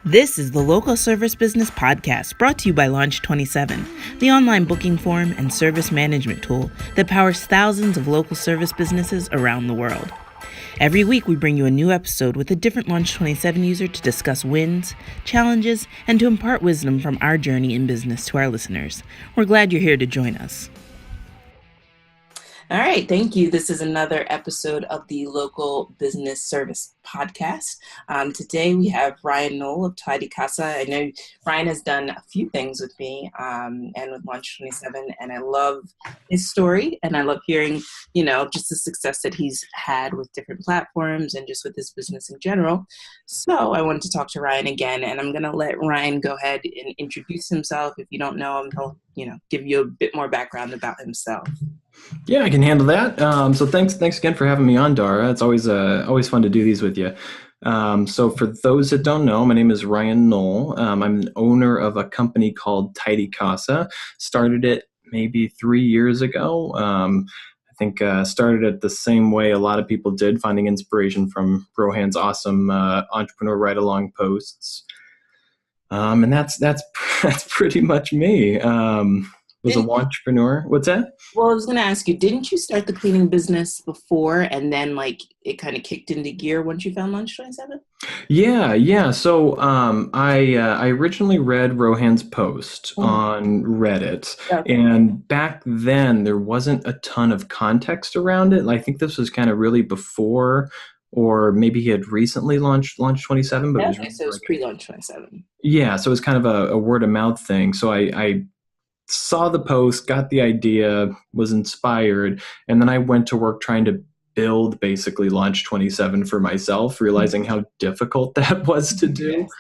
This is the Local Service Business Podcast, brought to you by Launch 27, the online booking form and service management tool that powers thousands of local service businesses around the world. Every week, we bring you a new episode with a different Launch 27 user to discuss wins, challenges, and to impart wisdom from our journey in business to our listeners. We're glad you're here to join us. All right, thank you. This is another episode of the Local Business Service Podcast. Today we have Ryan Knoll of Tidy Casa. I know Ryan has done a few things with me and with Launch 27, and I love his story, and I love hearing, just the success that he's had with different platforms and just with his business in general. So I wanted to talk to Ryan again, and I'm going to let Ryan go ahead and introduce himself. If you don't know him, he'll give you a bit more background about himself. Yeah, I can handle that. So thanks again for having me on, Dara. It's always fun to do these with you. So for those that don't know, my name is Ryan Knoll. I'm an owner of a company called Tidy Casa. Started it maybe 3 years ago. I think started it the same way a lot of people did, finding inspiration from Rohan's awesome entrepreneur ride-along posts. And that's pretty much me. Was an entrepreneur. What's that? Well, I was going to ask you, didn't you start the cleaning business before and then it kind of kicked into gear once you found Launch 27? Yeah. So I originally read Rohan's post on Reddit. Okay. And back then there wasn't a ton of context around it. I think this was kind of really before, or maybe he had recently launched Launch 27. But so it was pre-Launch 27. Yeah, so it was kind of a word of mouth thing. So I saw the post, got the idea, was inspired, and then I went to work trying to build basically Launch 27 for myself, realizing how difficult that was to do. Yes.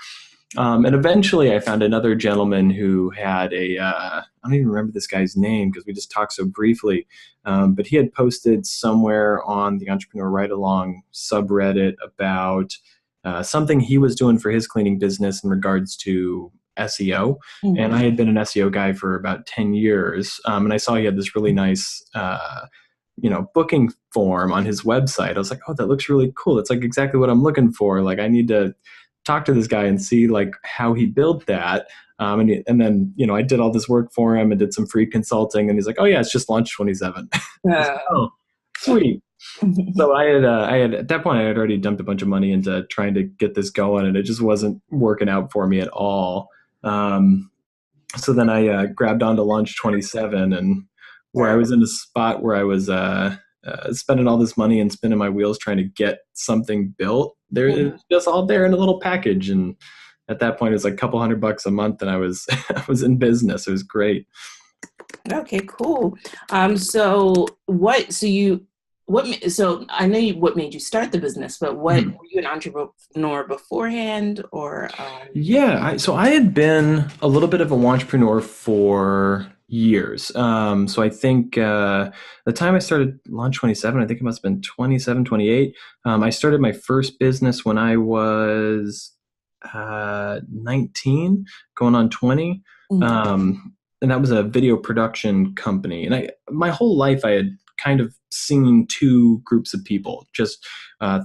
And eventually I found another gentleman who had I don't even remember this guy's name because we just talked so briefly, but he had posted somewhere on the Entrepreneur Ride-Along subreddit about something he was doing for his cleaning business in regards to SEO. Mm-hmm. And I had been an SEO guy for about 10 years. And I saw he had this really nice, booking form on his website. I was like, oh, that looks really cool. It's like exactly what I'm looking for. Like, I need to talk to this guy and see like how he built that. And then, I did all this work for him and did some free consulting. And he's like, oh yeah, it's just Launch 27. Like, oh, sweet. So I had at that point I had already dumped a bunch of money into trying to get this going, and it just wasn't working out for me at all. So then I grabbed onto Launch 27, and where I was in a spot where I was spending all this money and spinning my wheels trying to get something built. It was just all there in a little package, and at that point it was like a couple $100 a month, and I was in business. It was great. Okay, cool. So I know what made you start the business, but were you an entrepreneur beforehand or? Yeah, so I had been a little bit of an entrepreneur for years. So I think the time I started Launch 27, I think it must have been 27, 28. I started my first business when I was 19, going on 20. Mm-hmm. And that was a video production company. And my whole life I had kind of seen two groups of people just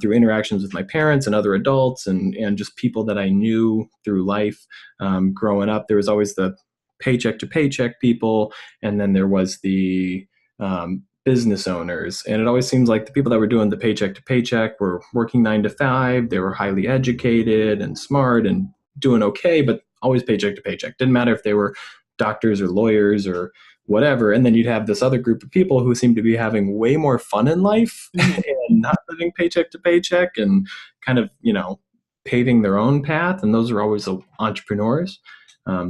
through interactions with my parents and other adults and just people that I knew through life. Growing up, there was always the paycheck to paycheck people, and then there was the business owners. And it always seems like the people that were doing the paycheck to paycheck were working 9 to 5. They were highly educated and smart and doing okay, but always paycheck to paycheck. Didn't matter if they were doctors or lawyers or whatever. And then you'd have this other group of people who seem to be having way more fun in life and not living paycheck to paycheck and kind of, paving their own path. And those are always the entrepreneurs.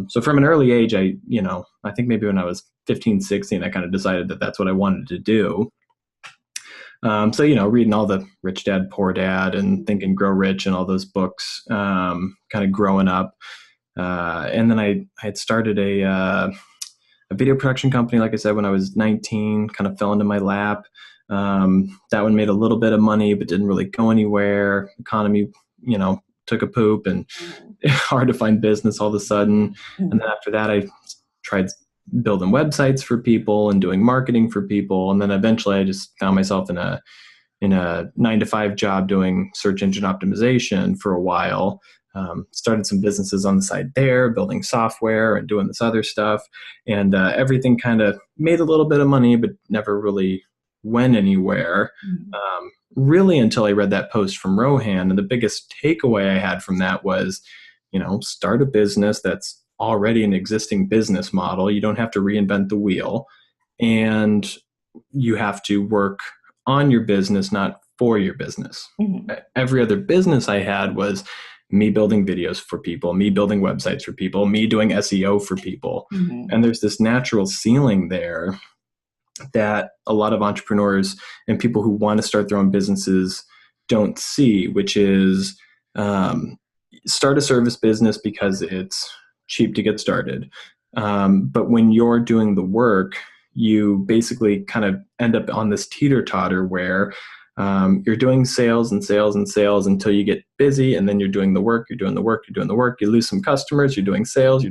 So from an early age, I think maybe when I was 15, 16, I kind of decided that that's what I wanted to do. So, reading all the Rich Dad, Poor Dad and Think and Grow Rich and all those books, kind of growing up. And then I had started a video production company, like I said, when I was 19, kind of fell into my lap. That one made a little bit of money, but didn't really go anywhere. Economy, took a poop and hard to find business all of a sudden. And then after that, I tried building websites for people and doing marketing for people. And then eventually I just found myself in a 9-to-5 job doing search engine optimization for a while. started some businesses on the side there, building software and doing this other stuff. And everything kind of made a little bit of money, but never really went anywhere. Really until I read that post from Rohan. And the biggest takeaway I had from that was, start a business that's already an existing business model. You don't have to reinvent the wheel. And you have to work on your business, not for your business. Every other business I had was me building videos for people, me building websites for people, me doing SEO for people. And there's this natural ceiling there that a lot of entrepreneurs and people who want to start their own businesses don't see, which is start a service business because it's cheap to get started. But when you're doing the work, you basically kind of end up on this teeter-totter where you're doing sales and sales and sales until you get busy, and then you're doing the work, you're doing the work, you're doing the work, you lose some customers, you're doing sales,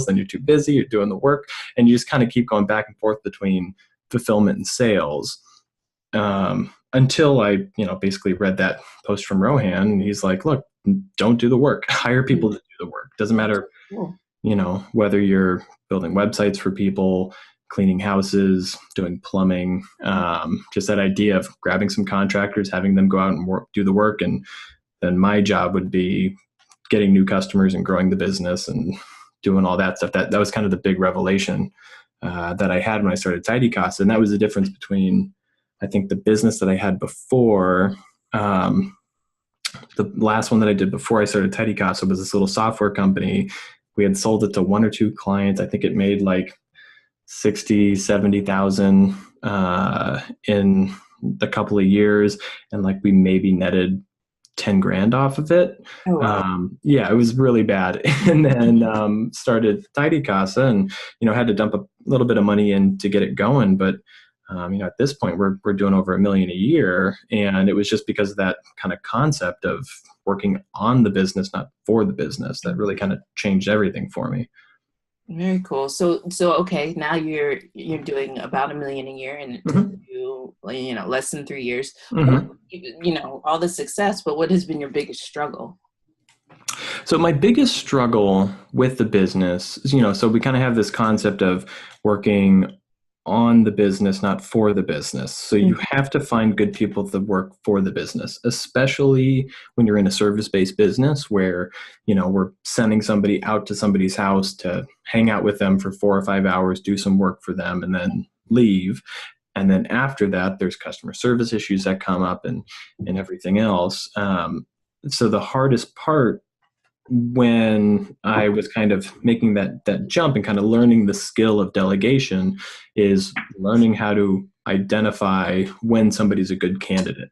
then you're too busy, you're doing the work, and you just kind of keep going back and forth between fulfillment and sales. Until I, basically read that post from Rohan, and he's like, look, don't do the work, hire people to do the work. Doesn't matter, whether you're building websites for people, cleaning houses, doing plumbing, just that idea of grabbing some contractors, having them go out and do the work. And then my job would be getting new customers and growing the business and doing all that stuff. That was kind of the big revelation that I had when I started Tidy Casa. And that was the difference between, I think, the business that I had before. The last one that I did before I started Tidy Casa was this little software company. We had sold it to one or two clients. I think it made like 60, 70,000 in a couple of years. And like we maybe netted 10 grand off of it. Oh, wow. Yeah, it was really bad. And then started Tidy Casa and, had to dump a little bit of money in to get it going. But, at this point we're doing over $1 million a year. And it was just because of that kind of concept of working on the business, not for the business, that really kind of changed everything for me. Very cool. So okay, now you're doing about $1 million a year, and it took you, less than 3 years. What, all the success, but what has been your biggest struggle? So my biggest struggle with the business is, so we kind of have this concept of working on the business, not for the business. So you have to find good people to work for the business, especially when you're in a service-based business where, we're sending somebody out to somebody's house to hang out with them for 4 or 5 hours, do some work for them, and then leave. And then after that, there's customer service issues that come up and everything else. So the hardest part when I was kind of making that jump and kind of learning the skill of delegation is learning how to identify when somebody's a good candidate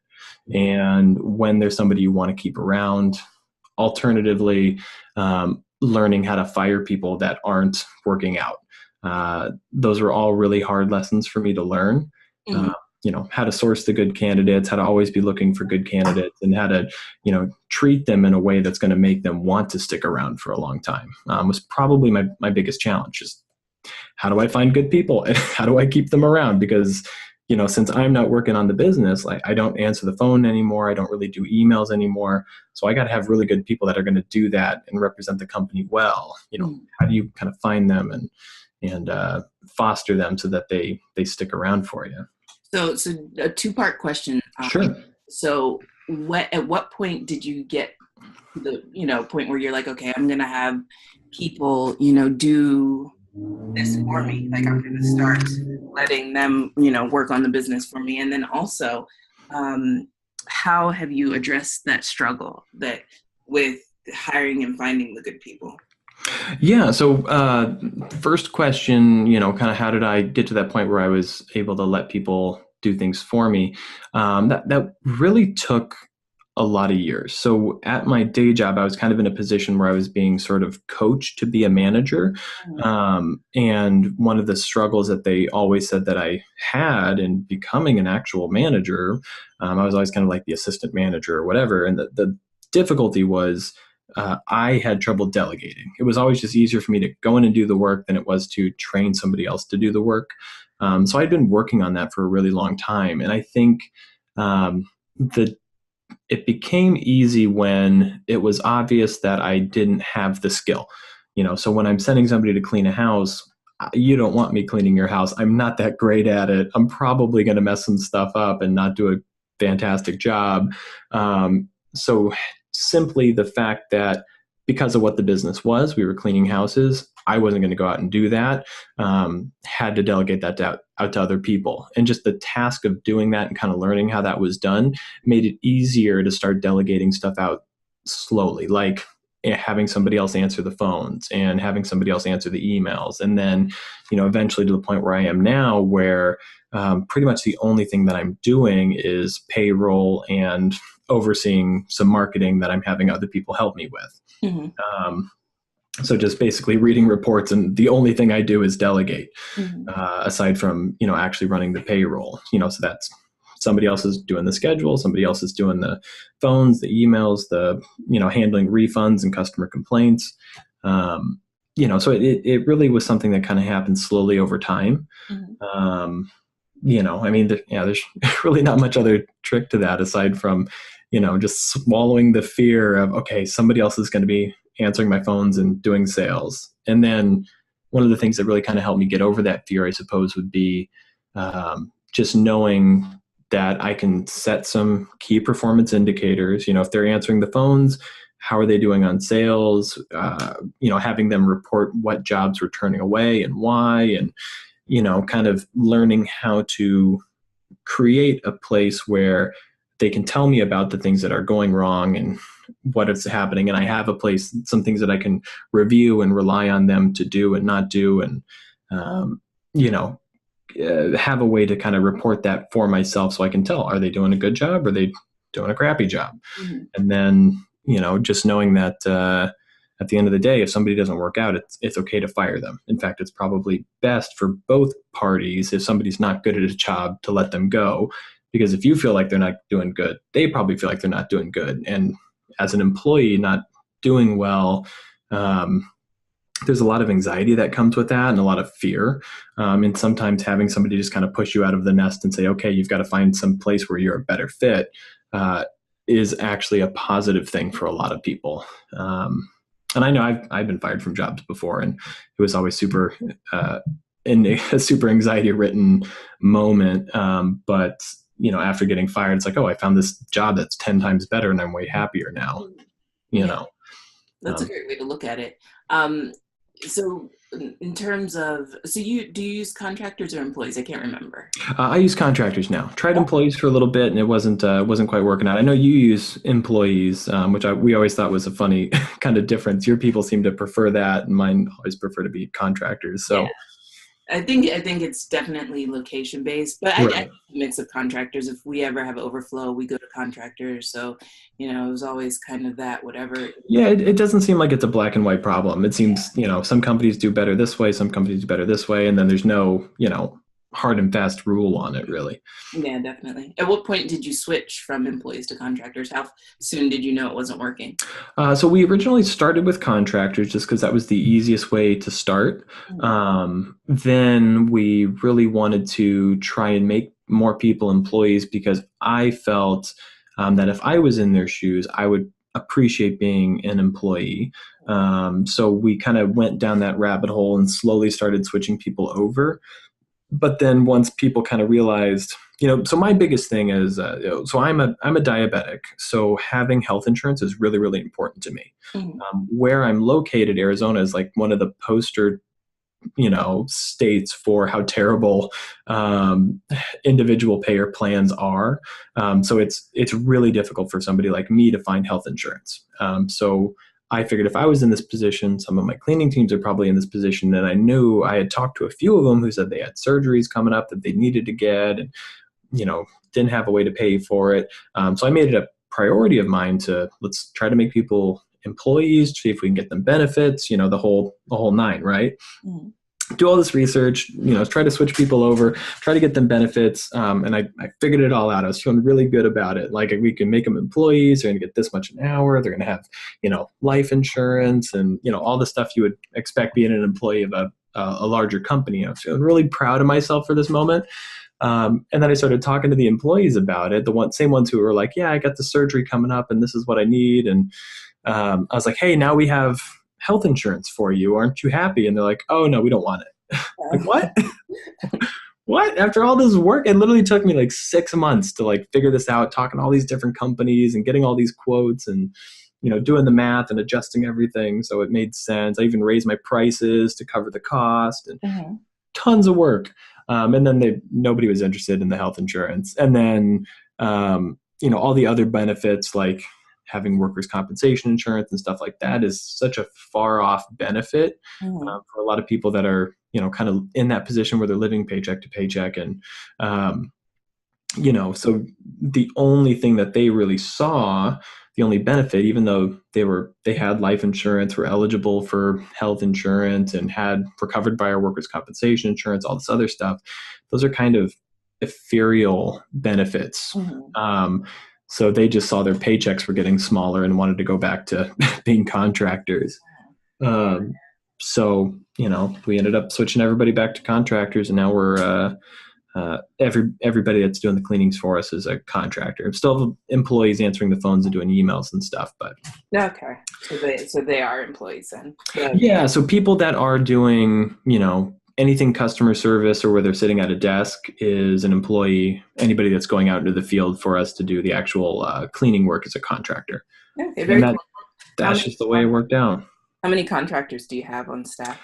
and when there's somebody you want to keep around. Alternatively, learning how to fire people that aren't working out. Those were all really hard lessons for me to learn. How to source the good candidates, how to always be looking for good candidates, and how to, treat them in a way that's going to make them want to stick around for a long time was probably my biggest challenge. Just how do I find good people and how do I keep them around? Because, since I'm not working on the business, like I don't answer the phone anymore. I don't really do emails anymore. So I got to have really good people that are going to do that and represent the company well. How do you kind of find them and foster them so that they stick around for you? So a two-part question. Sure. So at what point did you get to the, point where you're like, okay, I'm going to have people, do this for me. Like I'm going to start letting them, work on the business for me. And then also, how have you addressed that struggle with hiring and finding the good people? Yeah. So first question, kind of how did I get to that point where I was able to let people do things for me? That really took a lot of years. So at my day job, I was kind of in a position where I was being sort of coached to be a manager. And one of the struggles that they always said that I had in becoming an actual manager, I was always kind of like the assistant manager or whatever. And the difficulty was I had trouble delegating. It was always just easier for me to go in and do the work than it was to train somebody else to do the work. So I'd been working on that for a really long time. And I think the it became easy when it was obvious that I didn't have the skill. So when I'm sending somebody to clean a house, you don't want me cleaning your house. I'm not that great at it. I'm probably going to mess some stuff up and not do a fantastic job. So simply the fact that because of what the business was, we were cleaning houses. I wasn't going to go out and do that. Had to delegate that out to other people. And just the task of doing that and kind of learning how that was done made it easier to start delegating stuff out slowly, like having somebody else answer the phones and having somebody else answer the emails. And then, eventually to the point where I am now, where pretty much the only thing that I'm doing is payroll and overseeing some marketing that I'm having other people help me with. So just basically reading reports, and the only thing I do is delegate, aside from, actually running the payroll, so that's somebody else is doing the schedule, somebody else is doing the phones, the emails, the, handling refunds and customer complaints. So it really was something that kind of happened slowly over time. There's really not much other trick to that aside from, just swallowing the fear of, okay, somebody else is going to be answering my phones and doing sales. And then one of the things that really kind of helped me get over that fear, I suppose, would be just knowing that I can set some key performance indicators. If they're answering the phones, how are they doing on sales? Having them report what jobs we're turning away and why, and, kind of learning how to create a place where they can tell me about the things that are going wrong and what is happening. And I have a place, some things that I can review and rely on them to do and not do. And, have a way to kind of report that for myself so I can tell, are they doing a good job? Or are they doing a crappy job? And then, just knowing that at the end of the day, if somebody doesn't work out, it's okay to fire them. In fact, it's probably best for both parties if somebody's not good at a job to let them go. Because if you feel like they're not doing good, they probably feel like they're not doing good. And as an employee not doing well, there's a lot of anxiety that comes with that and a lot of fear. And sometimes having somebody just kind of push you out of the nest and say, okay, you've got to find some place where you're a better fit, is actually a positive thing for a lot of people. And I know I've been fired from jobs before, and it was always super, in a super anxiety ridden moment. But after getting fired, it's like, oh, I found this job that's 10 times better and I'm way happier now, That's a great way to look at it. So in terms of, do you use contractors or employees? I can't remember. I use contractors now. Tried employees for a little bit, and it wasn't quite working out. I know you use employees, which we always thought was a funny kind of difference. Your people seem to prefer that, and mine always prefer to be contractors. So. Yeah. I think it's definitely location based, but right. I mix of contractors. If we ever have overflow, we go to contractors. So, it was always kind of that, whatever. Yeah, it doesn't seem like it's a black and white problem. It seems, some companies do better this way, some companies do better this way, and then there's no, hard and fast rule on it, really. Yeah, definitely. At what point did you switch from employees to contractors? How soon did you know it wasn't working? So we originally started with contractors just because that was the easiest way to start. Then we really wanted to try and make more people employees because I felt that if I was in their shoes, I would appreciate being an employee. So we kind of went down that rabbit hole and slowly started switching people over. But then once people kind of realized, so my biggest thing is, so I'm a diabetic. So having health insurance is really, really important to me. Where I'm located, Arizona is like one of the poster, states for how terrible individual payer plans are. So it's really difficult for somebody like me to find health insurance. So I figured if I was in this position, some of my cleaning teams are probably in this position, and I knew I had talked to a few of them who said they had surgeries coming up that they needed to get and, didn't have a way to pay for it. So I made it a priority of mine to let's try to make people employees, see if we can get them benefits, the whole nine, right? Do all this research, try to switch people over, try to get them benefits. And I figured it all out. I was feeling really good about it. Like we can make them employees. They're going to get this much an hour. They're going to have, life insurance and, all the stuff you would expect being an employee of a larger company. I was feeling really proud of myself for this moment. And then I started talking to the employees about it, same ones who were like, yeah, I got the surgery coming up and this is what I need. And I was like, hey, now we have health insurance for you. Aren't you happy? And they're like, oh, no, we don't want it. Like, what? What? After all this work, it literally took me like 6 months to like figure this out, talking to all these different companies and getting all these quotes and, doing the math and adjusting everything. So it made sense. I even raised my prices to cover the cost and tons of work. And then nobody was interested in the health insurance. And then, all the other benefits like having workers' compensation insurance and stuff like that is such a far off benefit for a lot of people that are, kind of in that position where they're living paycheck to paycheck. And, so the only thing that they really saw, the only benefit, even though they had life insurance, were eligible for health insurance and were covered by our workers' compensation insurance, all this other stuff, those are kind of ethereal benefits. So they just saw their paychecks were getting smaller and wanted to go back to being contractors. So, we ended up switching everybody back to contractors, and now we're everybody that's doing the cleanings for us is a contractor. Still have employees answering the phones and doing emails and stuff, but okay. So they are employees then. Yeah. So people that are doing, anything customer service or where they're sitting at a desk is an employee. Anybody that's going out into the field for us to do the actual cleaning work is a contractor. Okay, very cool. That's just the way it worked out. How many contractors do you have on staff?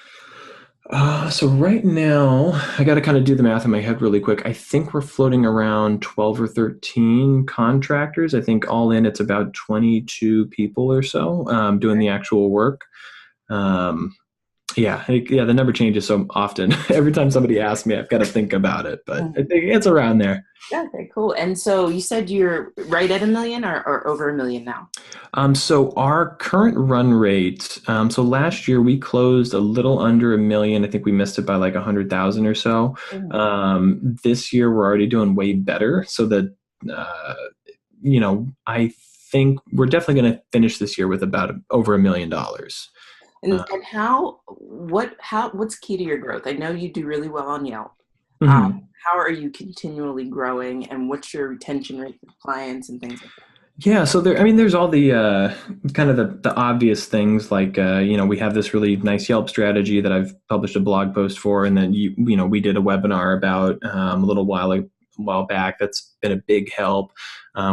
So right now, I got to kind of do the math in my head really quick. I think we're floating around 12 or 13 contractors. I think all in, it's about 22 people or so doing the actual work. Yeah, the number changes so often. Every time somebody asks me, I've got to think about it, but I think it's around there. Okay, cool. And so you said you're right at $1 million or over $1 million now? So our current run rate, so last year we closed a little under $1 million. I think we missed it by like 100,000 or so. This year we're already doing way better. So that, I think we're definitely going to finish this year with about over $1 million. And what's key to your growth? I know you do really well on Yelp. How are you continually growing, and what's your retention rate with clients and things like that? Yeah, so there's all the kind of the obvious things like we have this really nice Yelp strategy that I've published a blog post for, and then we did a webinar about a little while back. That's been a big help.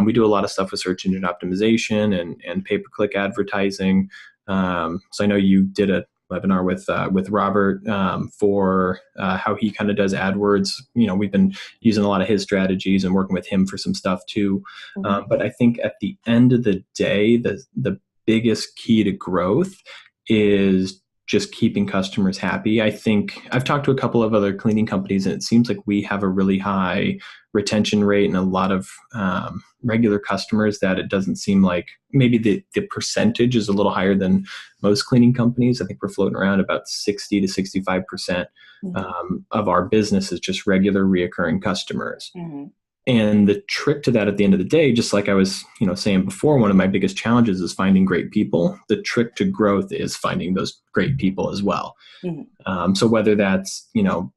We do a lot of stuff with search engine optimization and pay-per-click advertising. So I know you did a webinar with Robert for how he kind of does AdWords. We've been using a lot of his strategies and working with him for some stuff too. But I think at the end of the day, the biggest key to growth is just keeping customers happy. I think I've talked to a couple of other cleaning companies, and it seems like we have a really high retention rate and a lot of regular customers that it doesn't seem like maybe the percentage is a little higher than most cleaning companies. I think we're floating around about 60 to 65% of our business is just regular reoccurring customers. And the trick to that at the end of the day, just like I was, saying before, one of my biggest challenges is finding great people. The trick to growth is finding those great people as well. So whether that's,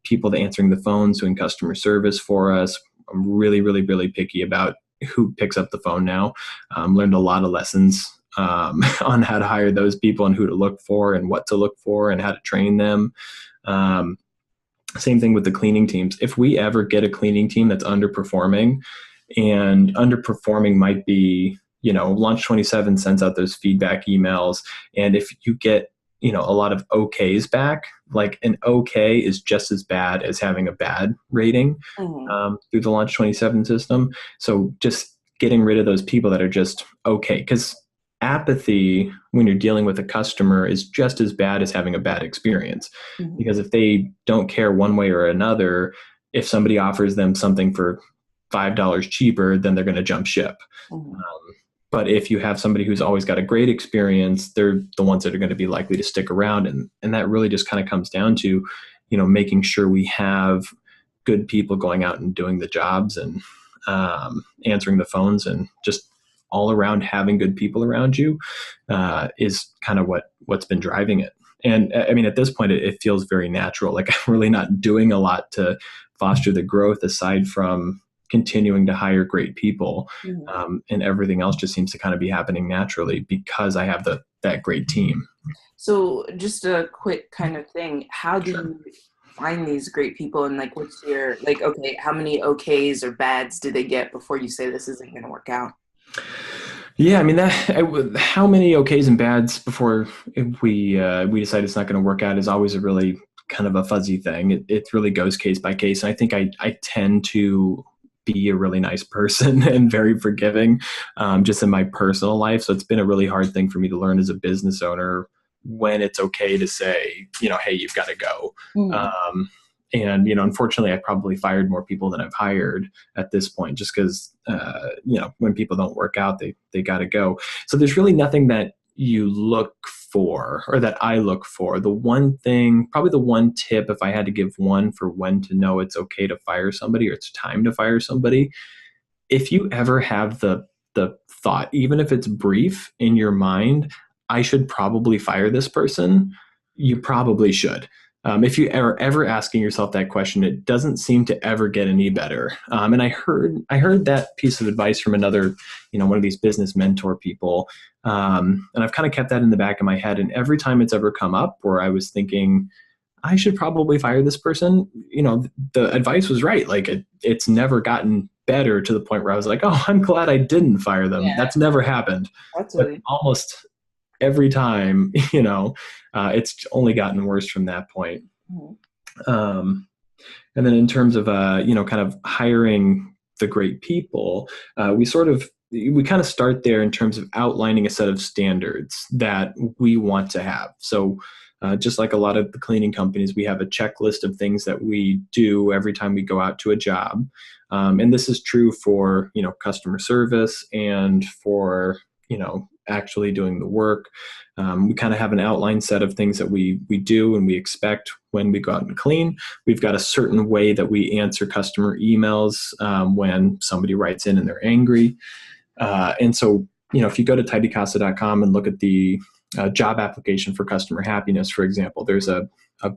people that answering the phones, doing customer service for us, I'm really, really, really picky about who picks up the phone now. Learned a lot of lessons on how to hire those people and who to look for and what to look for and how to train them. Same thing with the cleaning teams. If we ever get a cleaning team that's underperforming, and underperforming might be, Launch 27 sends out those feedback emails. And if you get, a lot of OKs back, like an OK is just as bad as having a bad rating through the Launch 27 system. So just getting rid of those people that are just okay, because apathy when you're dealing with a customer is just as bad as having a bad experience. Because if they don't care one way or another, if somebody offers them something for $5 cheaper, then they're going to jump ship. But if you have somebody who's always got a great experience, they're the ones that are going to be likely to stick around. And that really just kind of comes down to, making sure we have good people going out and doing the jobs and answering the phones, and just all around having good people around you is kind of what's been driving it. And I mean, at this point, it feels very natural. Like I'm really not doing a lot to foster the growth aside from continuing to hire great people. Mhm. And everything else just seems to kind of be happening naturally because I have that great team. So just a quick kind of thing, how do Sure. you find these great people, and like what's your like okay, how many okays or bads do they get before you say this isn't going to work out? Yeah, I mean how many okays and bads before we decide it's not going to work out is always a really kind of a fuzzy thing. It really goes case by case, and I think I tend to be a really nice person and very forgiving, just in my personal life. So it's been a really hard thing for me to learn as a business owner when it's okay to say, hey, you've got to go. Mm. Um, and unfortunately, I probably fired more people than I've hired at this point, just because when people don't work out, they got to go. So there's really nothing that you look for, or that I look for. The one thing, probably the one tip, if I had to give one for when to know it's okay to fire somebody or it's time to fire somebody, if you ever have the thought, even if it's brief in your mind, I should probably fire this person, you probably should. If you are ever asking yourself that question, it doesn't seem to ever get any better. And I heard that piece of advice from another, one of these business mentor people, and I've kind of kept that in the back of my head. And every time it's ever come up where I was thinking, I should probably fire this person, the advice was right. Like it's never gotten better to the point where I was like, oh, I'm glad I didn't fire them. Yeah, That's never happened. that's But really almost every time, it's only gotten worse from that point. mhm. Um, and then in terms of, kind of hiring the great people, we kind of start there in terms of outlining a set of standards that we want to have. So just like a lot of the cleaning companies, we have a checklist of things that we do every time we go out to a job. And this is true for, customer service and for, actually doing the work. We kind of have an outline set of things that we do and we expect when we go out and clean. We've got a certain way that we answer customer emails when somebody writes in and they're angry. And so, if you go to tidycasa.com and look at the job application for customer happiness, for example, there's a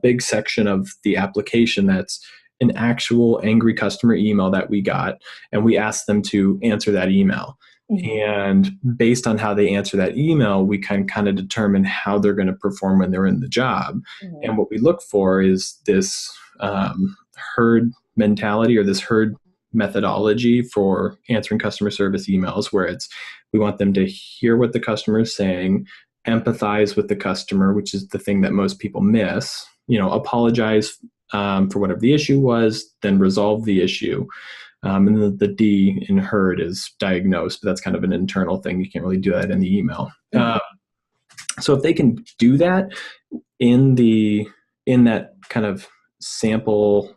big section of the application that's an actual angry customer email that we got, and we asked them to answer that email. Mhm. And based on how they answer that email, we can kind of determine how they're going to perform when they're in the job. Mhm. And what we look for is this herd mentality, or this herd methodology for answering customer service emails, where we want them to hear what the customer is saying, empathize with the customer, which is the thing that most people miss, apologize for whatever the issue was, then resolve the issue. And the D in herd is diagnose, but that's kind of an internal thing. You can't really do that in the email. Mhm. So if they can do that in that kind of sample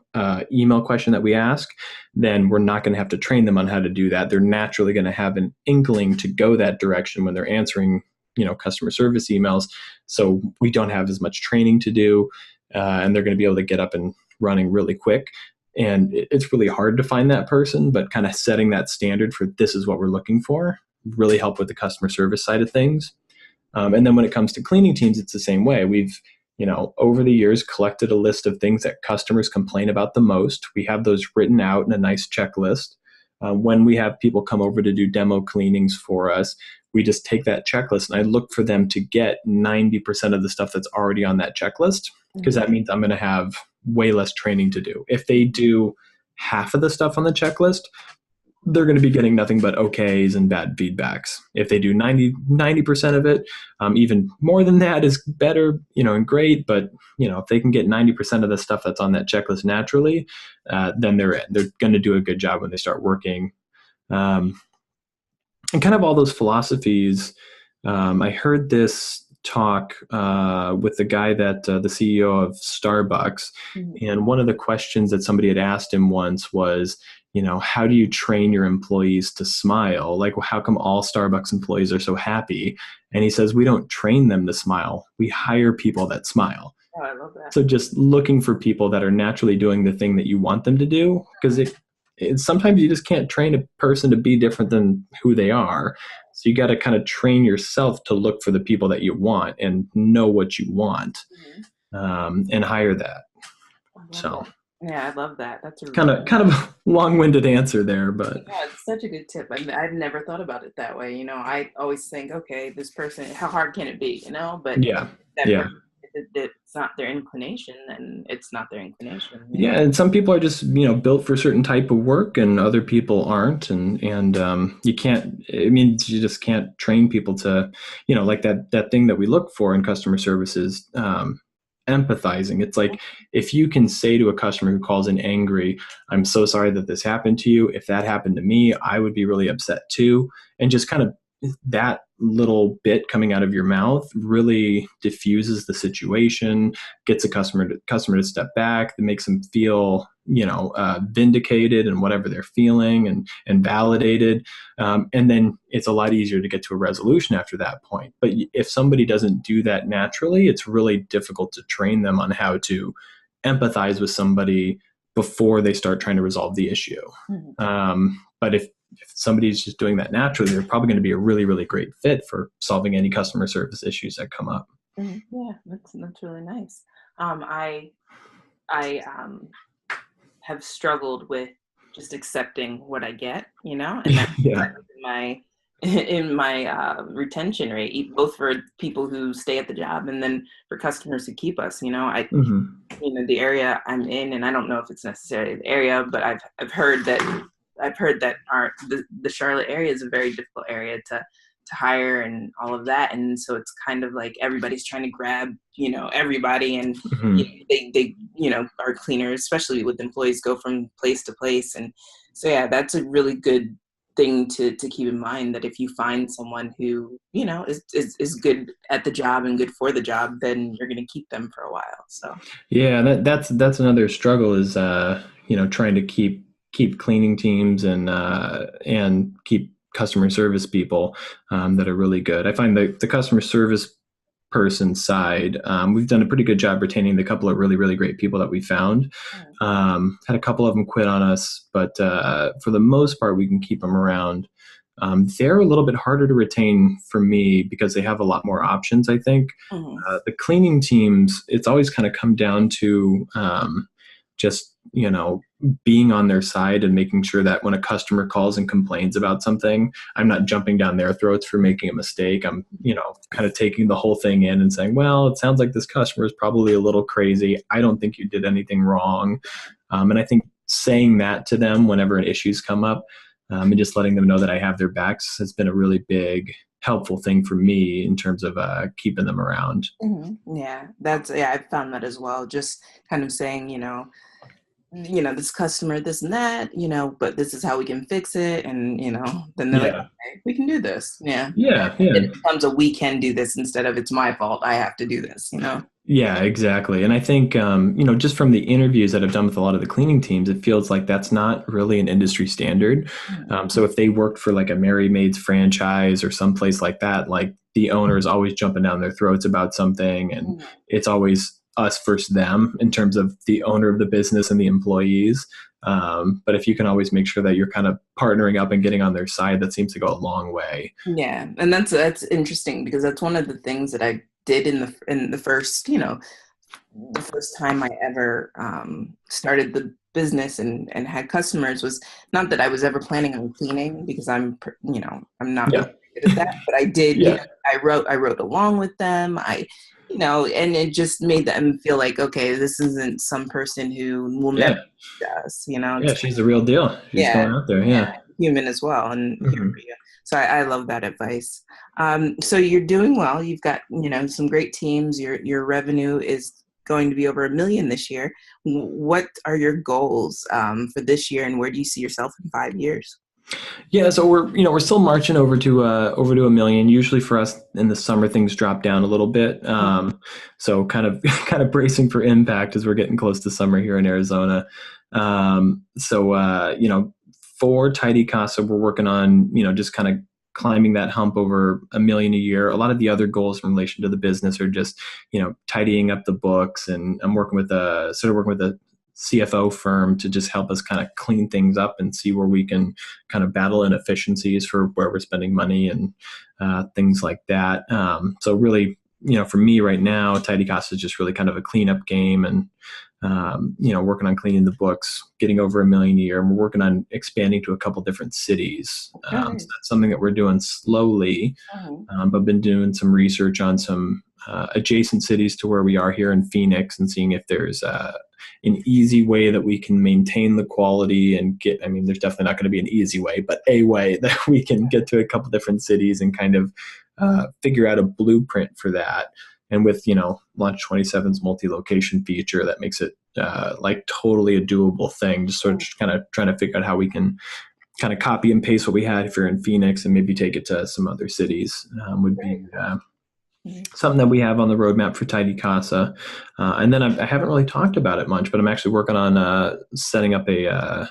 email question that we ask, then we're not going to have to train them on how to do that. They're naturally going to have an inkling to go that direction when they're answering, customer service emails. So we don't have as much training to do, and they're going to be able to get up and running really quick. And it's really hard to find that person, but kind of setting that standard for this is what we're looking for really help with the customer service side of things. And then when it comes to cleaning teams, it's the same way. We've, over the years collected a list of things that customers complain about the most. We have those written out in a nice checklist. When we have people come over to do demo cleanings for us, we just take that checklist and I look for them to get 90% of the stuff that's already on that checklist, because that means I'm going to have way less training to do. If they do half of the stuff on the checklist, they're going to be getting nothing but okays and bad feedbacks. If they do 90% of it, even more than that is better, and great. But, if they can get 90% of the stuff that's on that checklist naturally, then they're in. They're going to do a good job when they start working. And kind of all those philosophies, I heard this talk with the guy that the CEO of Starbucks, Mhm. and one of the questions that somebody had asked him once was, how do you train your employees to smile? Like, how come all Starbucks employees are so happy? And he says, we don't train them to smile. We hire people that smile. Oh, I love that. So just looking for people that are naturally doing the thing that you want them to do, because sometimes you just can't train a person to be different than who they are. So you got to kind of train yourself to look for the people that you want and know what you want, Mhm. and hire that. I love So that. Yeah, I love that. That's a Kind of a long-winded answer there, but yeah, it's such a good tip. I've never thought about it that way. I always think, okay, this person, how hard can it be? But yeah, that yeah. person, if it's not their inclination, then it's not their inclination. Yeah, and some people are just built for a certain type of work, and other people aren't, and you can't. I mean, you just can't train people to, like that thing that we look for in customer services, empathizing. It's like if you can say to a customer who calls in angry, "I'm so sorry that this happened to you. If that happened to me, I would be really upset too," and just kind of that little bit coming out of your mouth really diffuses the situation, gets a customer to step back, that makes them feel vindicated in whatever they're feeling, and validated, and then it's a lot easier to get to a resolution after that point. But if somebody doesn't do that naturally, it's really difficult to train them on how to empathize with somebody before they start trying to resolve the issue. Mhm. But if somebody's just doing that naturally, they're probably going to be a really, really great fit for solving any customer service issues that come up. Yeah, that's really nice. I have struggled with just accepting what I get, and that Yeah. in my in my retention rate, both for people who stay at the job and then for customers who keep us. Hmm. The area I'm in, and I don't know if it's necessarily the area, but I've heard that the Charlotte area is a very difficult area to hire and all of that, and so it's kind of like everybody's trying to grab everybody, and Hmm. they our cleaners, especially with employees, go from place to place, and so yeah, that's a really good thing to keep in mind, that if you find someone who is good at the job and good for the job, then you're going to keep them for a while. So Yeah, that's another struggle is trying to keep cleaning teams and keep customer service people that are really good. I find the customer service person side, we've done a pretty good job retaining the couple of really, really great people that we found. Had a couple of them quit on us, but for the most part, we can keep them around. They're a little bit harder to retain for me because they have a lot more options, I think. mhm. The cleaning teams, it's always kind of come down to just, being on their side and making sure that when a customer calls and complains about something, I'm not jumping down their throats for making a mistake. I'm, kind of taking the whole thing in and saying, well, it sounds like this customer is probably a little crazy. I don't think you did anything wrong. And I think saying that to them whenever issues come up, and just letting them know that I have their backs has been a really big helpful thing for me in terms of keeping them around. Yeah, yeah, I've found that as well. Just kind of saying, this customer, this and that, but this is how we can fix it. And, then they're like, Yeah, okay, we can do this. Yeah. yeah, Then yeah. it becomes a we can do this instead of it's my fault. I have to do this. Yeah, exactly. And I think, just from the interviews that I've done with a lot of the cleaning teams, it feels like that's not really an industry standard. Mhm. So if they worked for like a Mary Maid's franchise or someplace like that, like the owner is always jumping down their throats about something, and Mhm. it's always us versus them in terms of the owner of the business and the employees. But if you can always make sure that you're kind of partnering up and getting on their side, that seems to go a long way. Yeah. And that's interesting, because that's one of the things that I did in the first, the first time I ever started the business and had customers, was not that I was ever planning on cleaning, because I'm not really Yeah, good at that, but I did, yeah, I wrote along with them. And it just made them feel like, okay, this isn't some person who will never yeah, do us, yeah. She's the real deal. She's yeah, going out there. yeah, Yeah. human as well, and here Mhm. for you. So I love that advice. So you're doing well. You've got some great teams. Your revenue is going to be over 1 million this year. What are your goals for this year, and where do you see yourself in 5 years? Yeah, so we're still marching over to 1 million. Usually for us in the summer things drop down a little bit. So kind of kind of bracing for impact as we're getting close to summer here in Arizona. For Tidy Casa, we're working on just kind of climbing that hump over 1 million a year. A lot of the other goals in relation to the business are just tidying up the books, and I'm working with a CFO firm to just help us kind of clean things up and see where we can kind of battle inefficiencies for where we're spending money and things like that. So really, for me right now, Tidy Casa is just really kind of a cleanup game, and working on cleaning the books, getting over 1 million a year. And we're working on expanding to a couple different cities. So Okay. that's something that we're doing slowly. Oh, I've been doing some research on some adjacent cities to where we are here in Phoenix and seeing if there's an easy way that we can maintain the quality and there's definitely not going to be an easy way, but a way that we can get to a couple different cities and kind of figure out a blueprint for that. And with, Launch 27's multi-location feature, that makes it like totally a doable thing. Just sort of kind of trying to figure out how we can kind of copy and paste what we had here in Phoenix and maybe take it to some other cities would very be cool. something that we have on the roadmap for Tidy Casa. And then I haven't really talked about it much, but I'm actually working on setting up a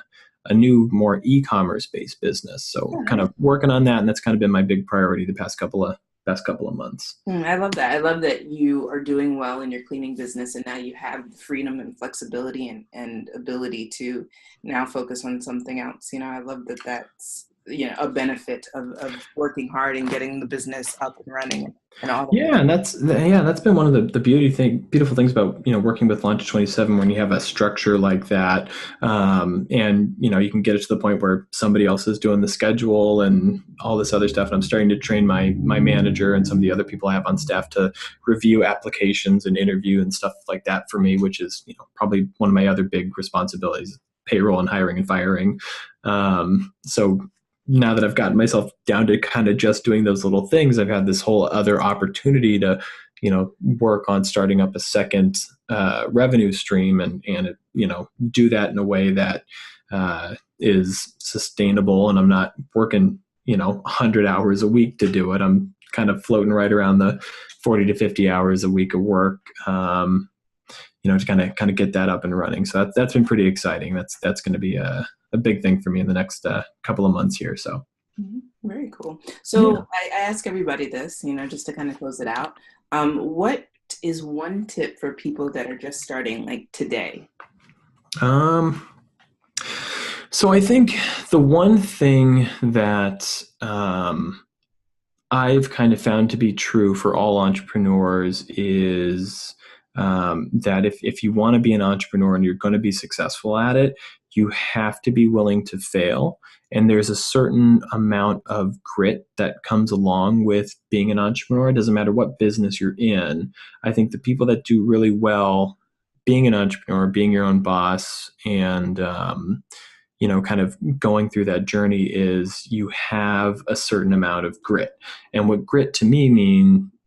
new, more e-commerce based business. So Oh, kind nice. of working on that, and that's kind of been my big priority the past couple of months. I love that. I love that you are doing well in your cleaning business and now you have the freedom and flexibility and ability to now focus on something else. I love that that's, a benefit of working hard and getting the business up and running and all that. Yeah, and that's been one of the beautiful things about working with Launch 27 when you have a structure like that, and you can get it to the point where somebody else is doing the schedule and all this other stuff. And I'm starting to train my manager and some of the other people I have on staff to review applications and interview and stuff like that for me, which is probably one of my other big responsibilities: payroll and hiring and firing. So now that I've gotten myself down to kind of just doing those little things, I've had this whole other opportunity to, work on starting up a second revenue stream and do that in a way that is sustainable. And I'm not working, 100 hours a week to do it. I'm kind of floating right around the 40 to 50 hours a week of work. To kind of get that up and running. So that's been pretty exciting. That's going to be a big thing for me in the next couple of months here. So Very cool. yeah. So I ask everybody this, just to kind of close it out. What is one tip for people that are just starting like today? So I think the one thing that I've kind of found to be true for all entrepreneurs is that if you want to be an entrepreneur and you're going to be successful at it, you have to be willing to fail. And there's a certain amount of grit that comes along with being an entrepreneur. It doesn't matter what business you're in. I think the people that do really well being an entrepreneur, being your own boss, and kind of going through that journey is you have a certain amount of grit. And what grit to me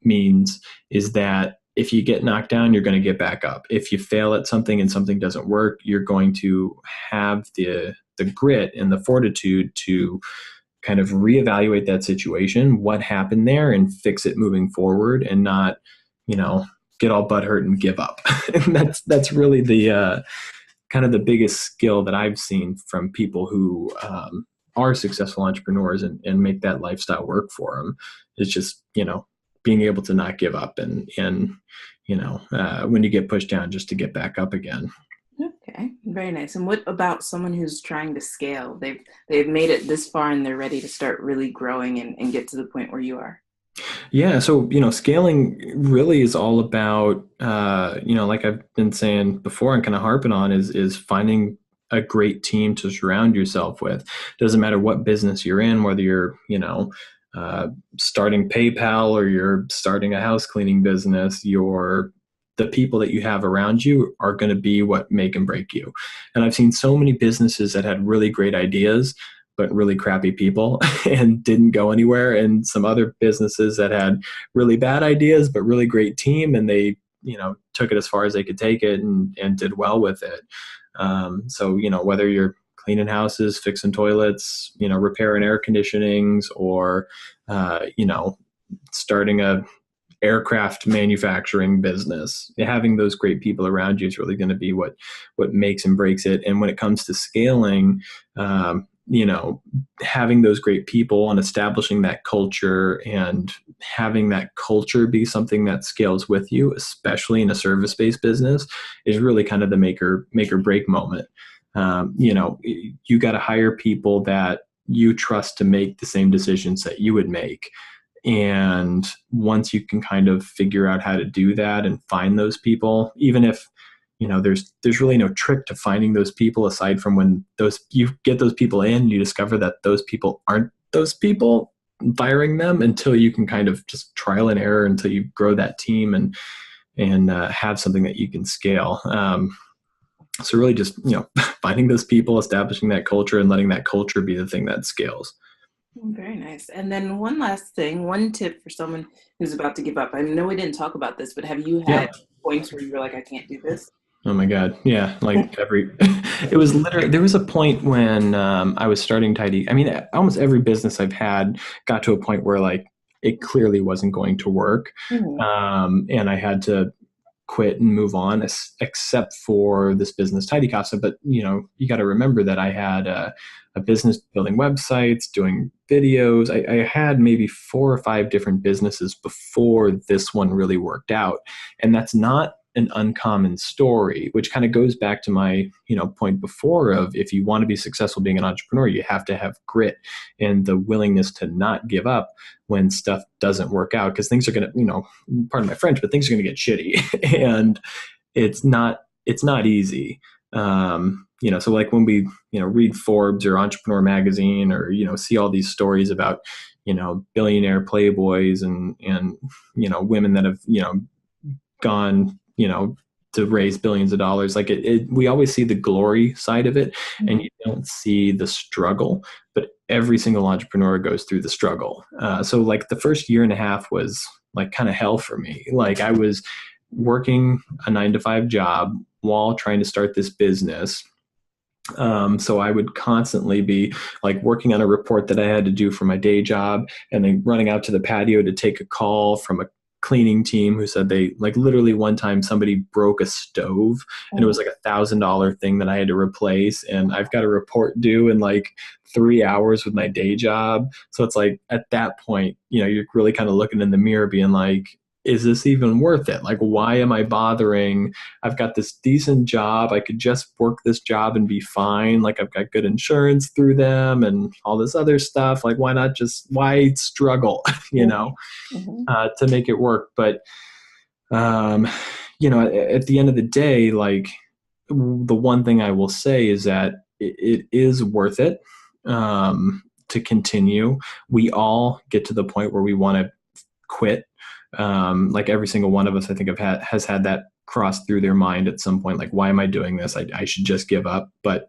means is that if you get knocked down, you're going to get back up. If you fail at something and something doesn't work, you're going to have the grit and the fortitude to kind of reevaluate that situation, what happened there, and fix it moving forward, and not, get all butthurt and give up. And that's really the kind of the biggest skill that I've seen from people who are successful entrepreneurs and make that lifestyle work for them. Is just, being able to not give up and when you get pushed down, just to get back up again. Okay, very nice. And what about someone who's trying to scale? They've made it this far and they're ready to start really growing and get to the point where you are. Yeah. So, scaling really is all about, like I've been saying before and kind of harping on is finding a great team to surround yourself with. Doesn't matter what business you're in, whether you're, starting PayPal or you're starting a house cleaning business, the people that you have around you are going to be what make and break you. And I've seen so many businesses that had really great ideas, but really crappy people and didn't go anywhere. And some other businesses that had really bad ideas, but really great team. And they, took it as far as they could take it and did well with it. So, whether you're cleaning houses, fixing toilets, repairing air conditionings, or, starting a aircraft manufacturing business, having those great people around you is really going to be what makes and breaks it. And when it comes to scaling, having those great people and establishing that culture and having that culture be something that scales with you, especially in a service-based business, is really kind of the make or break moment. You got to hire people that you trust to make the same decisions that you would make. And once you can kind of figure out how to do that and find those people, even if there's really no trick to finding those people aside from when you get those people in, you discover that those people aren't those people, firing them until you can kind of just trial and error until you grow that team and have something that you can scale. So really just, finding those people, establishing that culture and letting that culture be the thing that scales. Very nice. And then one last thing, one tip for someone who's about to give up. I know we didn't talk about this, but have you Yeah. had points where you were like, I can't do this? Oh my God. Yeah. Like it was literally, there was a point when I was starting Tidy. I mean, almost every business I've had got to a point where like it clearly wasn't going to work. Mhm. And I had to quit and move on, except for this business, Tidy Casa. But you got to remember that I had a business building websites, doing videos. I had maybe 4 or 5 different businesses before this one really worked out, and that's not an uncommon story, which kind of goes back to my point before of, if you want to be successful being an entrepreneur, you have to have grit and the willingness to not give up when stuff doesn't work out, because things are going to, pardon my French, but things are going to get shitty and it's not easy. So like when we, read Forbes or Entrepreneur Magazine or, see all these stories about, billionaire playboys and, women that have, gone, to raise billions of dollars. Like we always see the glory side of it, and you don't see the struggle, but every single entrepreneur goes through the struggle. So like the first year and a half was like kind of hell for me. Like I was working a 9-to-5 job while trying to start this business. So I would constantly be like working on a report that I had to do for my day job, and then running out to the patio to take a call from a cleaning team who said they, like, literally one time somebody broke a stove and it was like $1,000 thing that I had to replace, and I've got a report due in like 3 hours with my day job. So it's like at that point, you're really kind of looking in the mirror being like, is this even worth it? Like, why am I bothering? I've got this decent job. I could just work this job and be fine. Like, I've got good insurance through them and all this other stuff. Like, why struggle, to make it work? But, at the end of the day, like, the one thing I will say is that it is worth it to continue. We all get to the point where we want to quit. Like every single one of us, I think has had that cross through their mind at some point. Like, why am I doing this? I should just give up. But,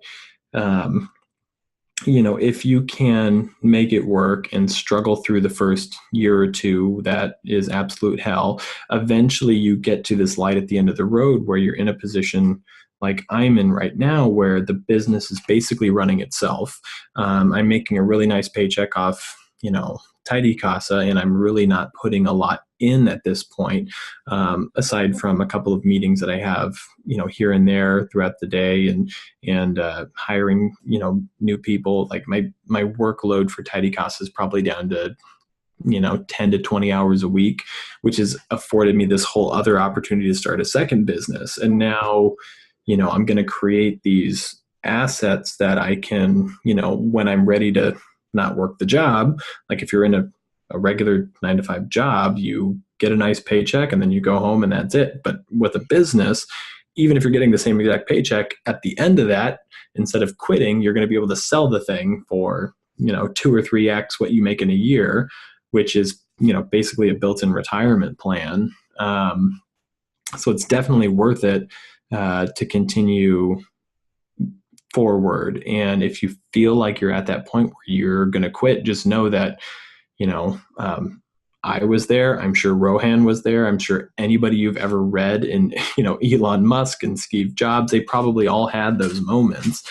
if you can make it work and struggle through the first year or two, that is absolute hell. Eventually you get to this light at the end of the road where you're in a position like I'm in right now, where the business is basically running itself. I'm making a really nice paycheck off, Tidy Casa, and I'm really not putting a lot in at this point, aside from a couple of meetings that I have, here and there throughout the day, and hiring, new people. Like my workload for Tidy Casa is probably down to 10 to 20 hours a week, which has afforded me this whole other opportunity to start a second business. And now, I'm going to create these assets that I can, when I'm ready to not work the job, like if you're in a regular 9-to-5 job, you get a nice paycheck and then you go home and that's it. But with a business, even if you're getting the same exact paycheck, at the end of that, instead of quitting, you're going to be able to sell the thing for, 2 or 3x what you make in a year, which is, basically a built-in retirement plan. So it's definitely worth it to continue forward. And if you feel like you're at that point where you're going to quit, just know that, I was there. I'm sure Rohan was there. I'm sure anybody you've ever read in, Elon Musk and Steve Jobs, they probably all had those moments,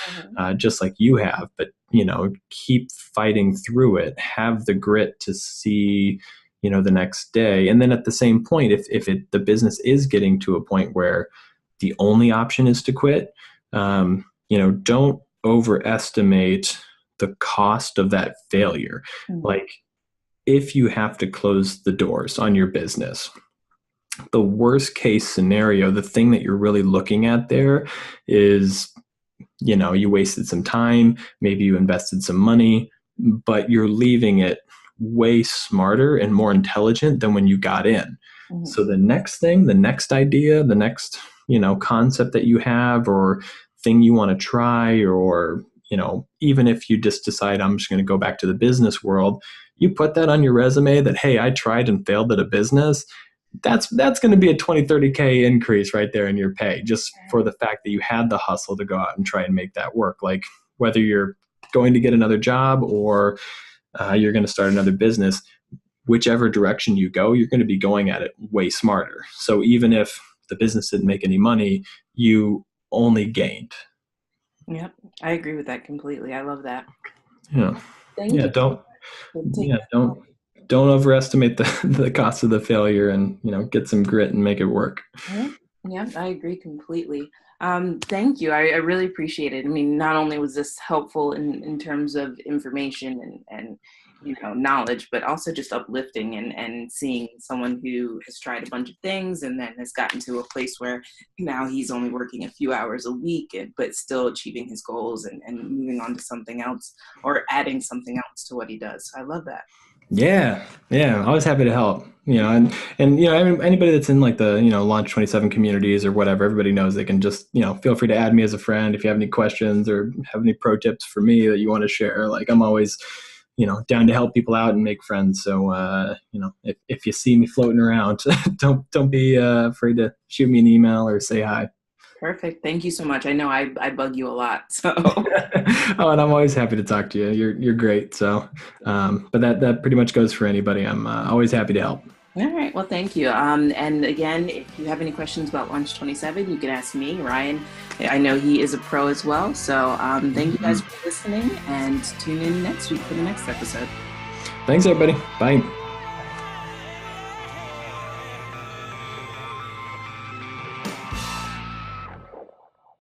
just like you have. But, keep fighting through it. Have the grit to see, the next day. And then at the same point, if the business is getting to a point where the only option is to quit, don't overestimate the cost of that failure. Like, if you have to close the doors on your business, the worst case scenario, the thing that you're really looking at there is, you wasted some time, maybe you invested some money, but you're leaving it way smarter and more intelligent than when you got in. So the next thing, the next idea, the next concept that you have or thing you want to try, or, even if you just decide I'm just going to go back to the business world, you put that on your resume that, hey, I tried and failed at a business. That's going to be a 20-30K increase right there in your pay, just for the fact that you had the hustle to go out and try and make that work. Like, whether you're going to get another job or you're going to start another business, whichever direction you go, you're going to be going at it way smarter. So even if the business didn't make any money, you only gained. Yep, I agree with that completely. I love that. Yeah. Thank Yeah. you. Don't overestimate the cost of the failure, and get some grit and make it work. Yeah, yeah, I agree completely. Thank you. I really appreciate it. I mean, not only was this helpful in terms of information and knowledge, but also just uplifting and seeing someone who has tried a bunch of things and then has gotten to a place where now he's only working a few hours a week, but still achieving his goals and moving on to something else or adding something else to what he does. I love that. Yeah, always happy to help. And anybody that's in like the Launch 27 communities or whatever, everybody knows they can just feel free to add me as a friend if you have any questions or have any pro tips for me that you want to share. Like, I'm always down to help people out and make friends. So if you see me floating around, don't be afraid to shoot me an email or say hi. Perfect. Thank you so much. I know I bug you a lot, so. Oh, and I'm always happy to talk to you. You're great. So, but that pretty much goes for anybody. I'm always happy to help. All right. Well, thank you. And again, if you have any questions about Launch 27, you can ask me, Ryan. I know he is a pro as well. So thank you guys for listening, and tune in next week for the next episode. Thanks, everybody. Bye.